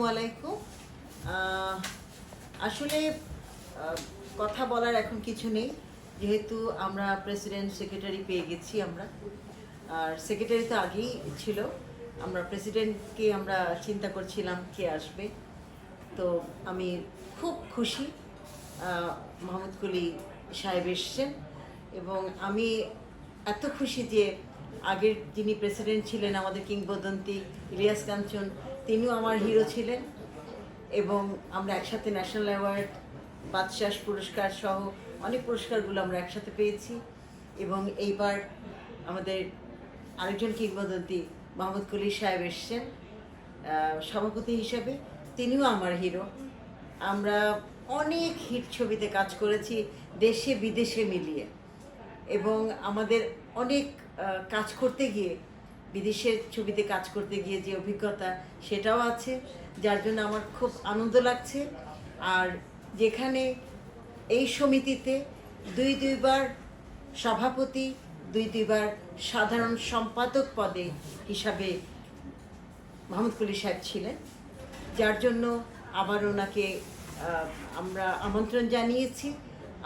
ওয়ালাইকুম। আসলে কথা বলার এখন কিছু নেই, যেহেতু আমরা প্রেসিডেন্ট সেক্রেটারি পেয়ে গেছি। আমরা আর সেক্রেটারি তো আগেই ছিল, আমরা প্রেসিডেন্টকে আমরা চিন্তা করছিলাম কে আসবে। তো আমি খুব খুশি মাহমুদ কুলি সাহেব এসছেন, এবং আমি এত খুশি যে আগের যিনি প্রেসিডেন্ট ছিলেন আমাদের কিংবদন্তি ইলিয়াস কাঞ্চন, তিনিও আমার হিরো ছিলেন, এবং আমরা একসাথে ন্যাশনাল অ্যাওয়ার্ড, বাদশাহ পুরস্কার সহ অনেক পুরস্কারগুলো আমরা একসাথে পেয়েছি। এবং এইবার আমাদের আরেকজন কিংবদন্তি মাহমুদ কুলি সাহেব এসছেন সভাপতি হিসেবে, তিনিও আমার হিরো। আমরা অনেক হিট ছবিতে কাজ করেছি দেশে বিদেশে মিলিয়ে, এবং আমাদের অনেক কাজ করতে গিয়ে, বিদেশের ছবিতে কাজ করতে গিয়ে যে অভিজ্ঞতা সেটাও আছে, যার জন্য আমার খুব আনন্দ লাগছে। আর যেখানে এই সমিতিতে দুইবার সভাপতি, দুইবার সাধারণ সম্পাদক পদে হিসাবে মাহমুদ কুলি সাহেব ছিলেন, যার জন্য আবার ওনাকে আমরা আমন্ত্রণ জানিয়েছি।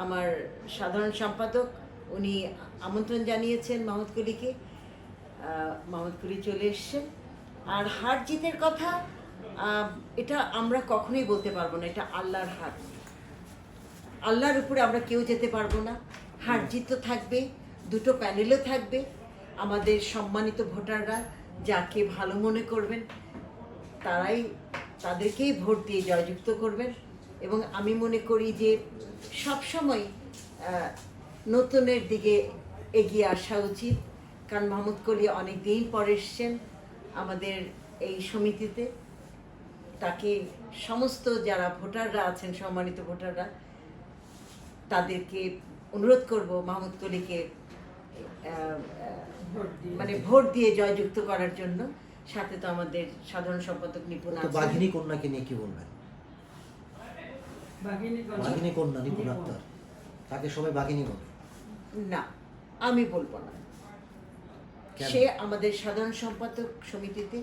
আমার সাধারণ সম্পাদক উনি আমন্ত্রণ জানিয়েছেন মাহমুদ কুলিকে, মাহমুদ কুলি চলে এসছেন। আর হার জিতের কথা এটা আমরা কখনোই বলতে পারবো না, এটা আল্লাহর হাত, আল্লাহর উপরে আমরা কেউ যেতে পারবো না। হার জিত তো থাকবে, দুটো প্যানেলও থাকবে। আমাদের সম্মানিত ভোটাররা যাকে ভালো মনে করবেন তাদেরকেই ভোট দিয়ে জয়যুক্ত করবেন। এবং আমি মনে করি যে সবসময় নতুনের দিকে এগিয়ে আসা উচিত, কারণ মাহমুদ কুলি অনেক দিন পর এসছেন আমাদের এই সমিতিতে। তাকে সমস্ত যারা ভোটাররা আছেন, সম্মানিত ভোটাররা, তাদেরকে অনুরোধ করব মাহমুদ কুলিকে মানে ভোট দিয়ে জয়যুক্ত করার জন্য। সাথে তো আমাদের সাধারণ সম্পাদক নিপুণ আছে। বাঘিনী কন্যাকে নিয়ে কি বলবেন? বাঘিনী কন্যা নিপুণ আক্তার, তাকে সবাই বাঘিনী বলে। না, আমি বলবো না। সে আমাদের সাধারণ সম্পাদক সমিতিতে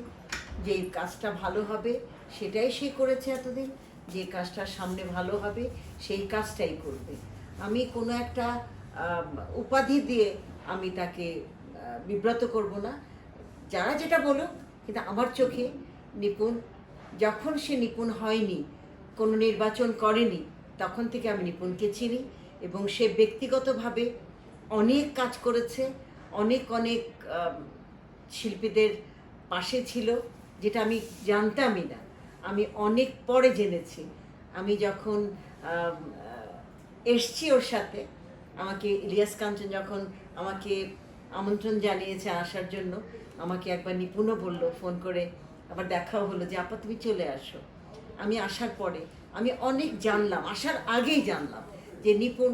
যে কাজটা ভালো হবে সেটাই সে করেছে এতদিন, যে কাজটা সামনে ভালো হবে সেই কাজটাই করবে। আমি কোনো একটা উপাধি দিয়ে আমি তাকে বিব্রত করব না, যারা যেটা বলুক। কিন্তু আমার চোখে নিপুণ, যখন সে নিপুণ হয়নি, কোনো নির্বাচন করেনি, তখন থেকে আমি নিপুণকে চিনি, এবং সে ব্যক্তিগতভাবে অনেক কাজ করেছে, অনেক শিল্পীদের পাশে ছিল, যেটা আমি জানতামই না, আমি অনেক পরে জেনেছি। আমি যখন এসছি ওর সাথে, আমাকে ইলিয়াস কাঞ্চন যখন আমাকে আমন্ত্রণ জানিয়েছে আসার জন্য, আমাকে একবার নিপুণও বলল ফোন করে, আবার দেখাও হলো যে আপা তুমি চলে আসো। আমি আসার পরে আমি অনেক জানলাম, আসার আগেই জানলাম যে নিপুণ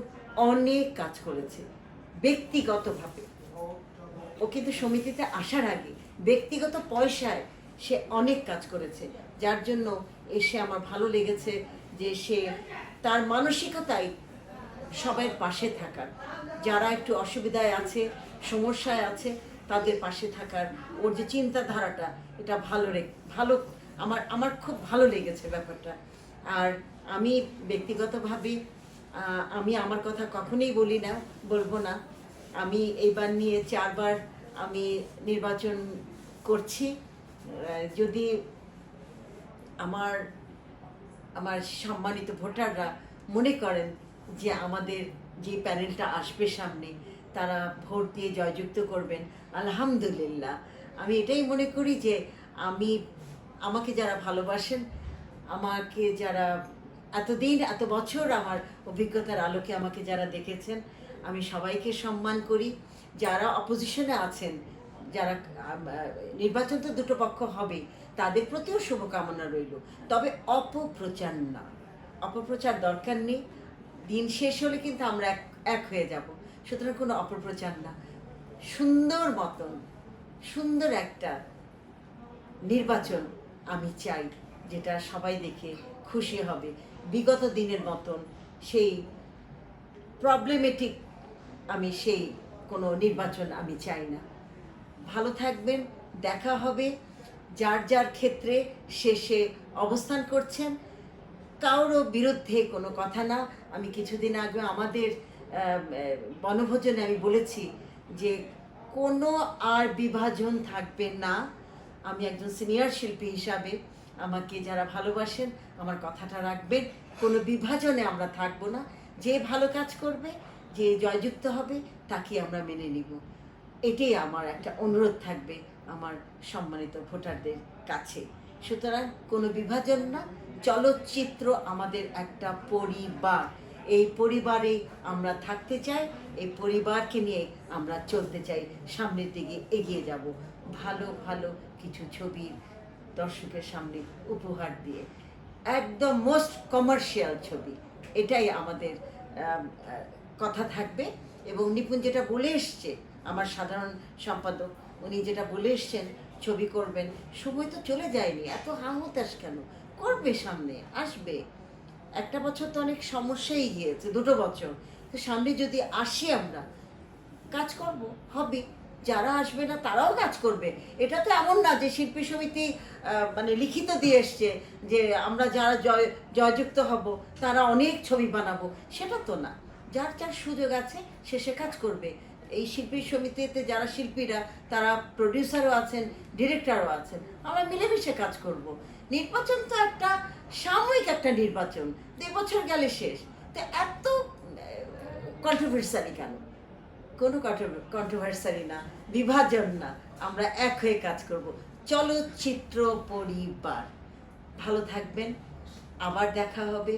অনেক কাজ করেছে ব্যক্তিগতভাবে। ও কিন্তু সমিতিতে আসার আগে ব্যক্তিগত পয়সায় সে অনেক কাজ করেছে, যার জন্য এসে আমার ভালো লেগেছে যে সে তার মানসিকতায় সবার পাশে থাকার, যারা একটু অসুবিধায় আছে, সমস্যায় আছে, তাদের পাশে থাকার ওর যে চিন্তাধারাটা, এটা ভালো আমার খুব ভালো লেগেছে ব্যাপারটা। আর আমি ব্যক্তিগতভাবে আমি আমার কথা কখনোই বলবো না। আমি এইবার নিয়ে 4 বার আমি নির্বাচন করছি। যদি আমার সম্মানিত ভোটাররা মনে করেন যে আমাদের যে প্যানেলটা আসবে সামনে, তারা ভোট দিয়ে জয়যুক্ত করবেন, আলহামদুলিল্লাহ। আমি এটাই মনে করি যে আমাকে যারা ভালোবাসেন, আমাকে যারা এতদিন এত বছর আমার অভিজ্ঞতার আলোকে আমাকে যারা দেখেছেন, আমি সবাইকে সম্মান করি। যারা অপোজিশনে আছেন, যারা নির্বাচন তো দুটো পক্ষ হবে, তাদের প্রতিও শুভকামনা রইল। তবে অপপ্রচার না, অপপ্রচার দরকার নেই। দিন শেষ হলে কিন্তু আমরা এক হয়ে যাব, সুতরাং কোনো অপপ্রচার না। সুন্দর একটা নির্বাচন আমি চাই, যেটা সবাই দেখে খুশি হবে। বিগত দিনের মতন সেই প্রবলেমেটিক সেই কোনো নির্বাচন আমি চাই না। ভালো থাকবেন, দেখা হবে। যার যার ক্ষেত্রে সে অবস্থান করছেন, কারোর বিরুদ্ধে কোনো কথা না। আমি কিছুদিন আগে আমাদের বনভোজনে আমি বলেছি যে কোনো আর বিভাজন থাকবে না। আমি একজন সিনিয়র শিল্পী হিসাবে আমাকে যারা ভালোবাসেন আমার কথাটা রাখবেন, কোনো বিভাজনে আমরা থাকবো না। যে ভালো কাজ করবে, যে জয়যুক্ত হবে, তাকে আমরা মেনে নিব। এটাই আমার একটা অনুরোধ থাকবে আমার সম্মানিত ভোটারদের কাছে। সুতরাং কোনো বিভাজন না, চলচ্চিত্র আমাদের একটা পরিবার। এই পরিবারে আমরা থাকতে চাই, এই পরিবারকে নিয়ে আমরা চলতে চাই, সামনের দিকে এগিয়ে যাব ভালো ভালো কিছু ছবি দর্শকের সামনে উপহার দিয়ে। একদম মোস্ট কমার্শিয়াল ছবি, এটাই আমাদের কথা থাকবে। এবং নিপুণ যেটা বলে এসছে, আমার সাধারণ সম্পাদক উনি যেটা বলে এসছেন ছবি করবেন, সময় তো চলে যায়নি, এত হাহুতাশ কেন? করবে, সামনে আসবে। একটা বছর তো অনেক সমস্যাই গিয়েছে, 2 বছর, তো সামনে যদি আসি আমরা কাজ করব, হবে। যারা আসবে না তারাও কাজ করবে। এটা তো এমন না যে শিল্পী সমিতি মানে লিখিত দিয়ে এসছে যে আমরা যারা জয়যুক্ত হব তারা অনেক ছবি বানাবো, সেটা তো না। যার যার সুযোগ আছে সে কাজ করবে। এই শিল্পী সমিতিতে যারা শিল্পীরা তারা প্রডিউসারও আছেন, ডিরেক্টরও আছেন, আমরা মিলেমিশে কাজ করব। নির্বাচন তো একটা সাময়িক একটা নির্বাচন, 2 বছর গেলে শেষ, তো এত কন্ট্রোভার্সারি কেন? কোনো কন্ট্রোভার্সারি না, বিভাজন না, আমরা এক হয়ে কাজ করব। চলচ্চিত্র পরিবার। ভালো থাকবেন, আবার দেখা হবে।